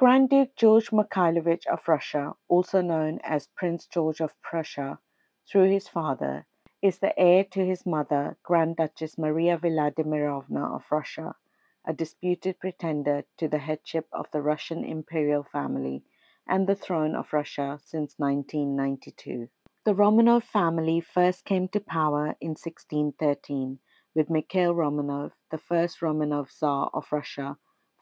Grand Duke George Mikhailovich of Russia, also known as Prince George of Prussia through his father, is the heir to his mother, Grand Duchess Maria Vladimirovna of Russia, a disputed pretender to the headship of the Russian Imperial Family and the throne of Russia since 1992. The Romanov family first came to power in 1613 with Mikhail Romanov, the first Romanov Tsar of Russia,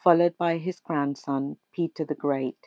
followed by his grandson, Peter the Great,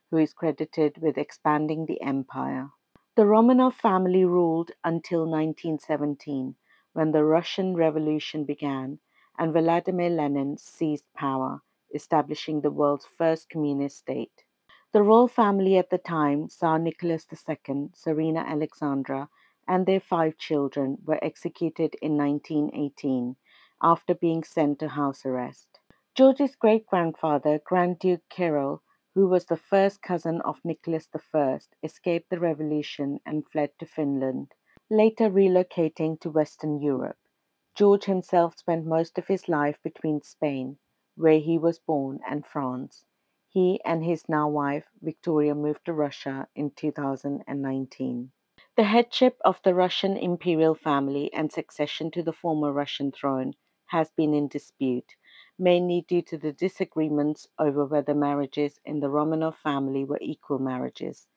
who is credited with expanding the empire. The Romanov family ruled until 1917, when the Russian Revolution began and Vladimir Lenin seized power, establishing the world's first communist state. The royal family at the time, Tsar Nicholas II, Tsarina Alexandra, and their 5 children, were executed in 1918 after being sent to house arrest. George's great-grandfather, Grand Duke Kirill, who was the first cousin of Nicholas I, escaped the revolution and fled to Finland, later relocating to Western Europe. George himself spent most of his life between Spain, where he was born, and France. He and his now wife, Victoria, moved to Russia in 2019. The headship of the Russian Imperial Family and succession to the former Russian throne has been in dispute, mainly due to the disagreements over whether marriages in the Romanov family were equal marriages,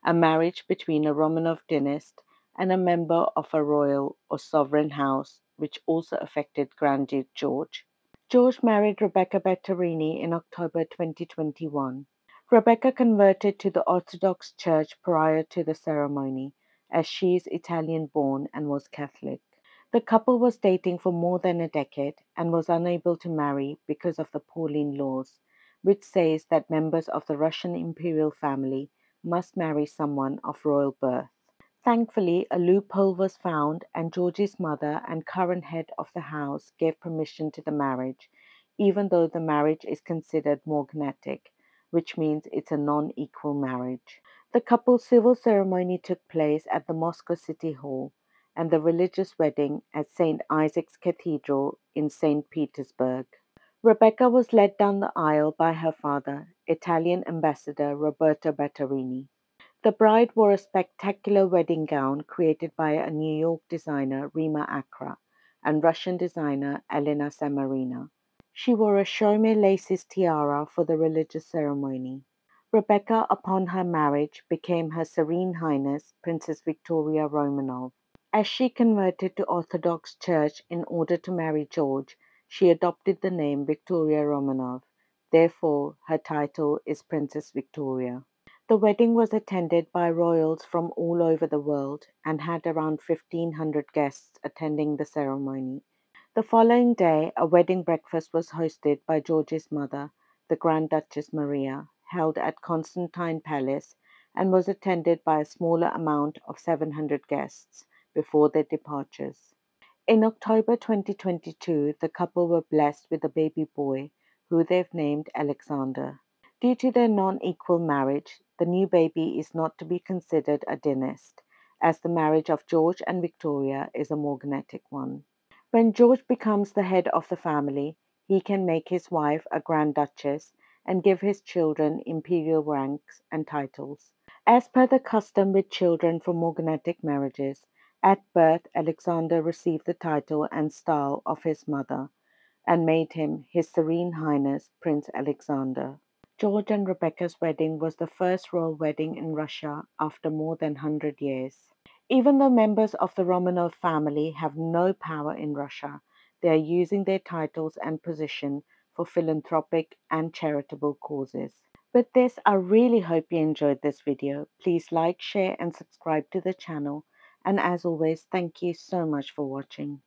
a marriage between a Romanov dynasty and a member of a royal or sovereign house, which also affected Grand Duke George. George married Rebecca Bertarini in October 2021. Rebecca converted to the Orthodox Church prior to the ceremony, as she is Italian-born and was Catholic. The couple was dating for more than a decade and was unable to marry because of the Pauline laws, which says that members of the Russian imperial family must marry someone of royal birth. Thankfully, a loophole was found, and George's mother and current head of the house gave permission to the marriage, even though the marriage is considered morganatic, which means it's a non-equal marriage. The couple's civil ceremony took place at the Moscow City Hall, and the religious wedding at St. Isaac's Cathedral in St. Petersburg. Rebecca was led down the aisle by her father, Italian Ambassador Roberto Bertarini. The bride wore a spectacular wedding gown created by a New York designer, Rima Akra, and Russian designer, Elena Samarina. She wore a Chaumet laces tiara for the religious ceremony. Rebecca, upon her marriage, became Her Serene Highness Princess Victoria Romanov. As she converted to Orthodox Church in order to marry George, she adopted the name Victoria Romanov. Therefore, her title is Princess Victoria. The wedding was attended by royals from all over the world and had around 1,500 guests attending the ceremony. The following day, a wedding breakfast was hosted by George's mother, the Grand Duchess Maria, held at Constantine Palace, and was attended by a smaller amount of 700 guests before their departures. In October 2022, the couple were blessed with a baby boy, who they've named Alexander. Due to their non-equal marriage, the new baby is not to be considered a dynast, as the marriage of George and Victoria is a morganatic one. When George becomes the head of the family, he can make his wife a Grand Duchess and give his children imperial ranks and titles. As per the custom with children from morganatic marriages, at birth Alexander received the title and style of his mother, and made him His Serene Highness Prince Alexander. George and Rebecca's wedding was the first royal wedding in Russia after more than 100 years. Even though members of the Romanov family have no power in Russia, they are using their titles and position for philanthropic and charitable causes. With this, I really hope you enjoyed this video. Please like, share and subscribe to the channel. And as always, thank you so much for watching.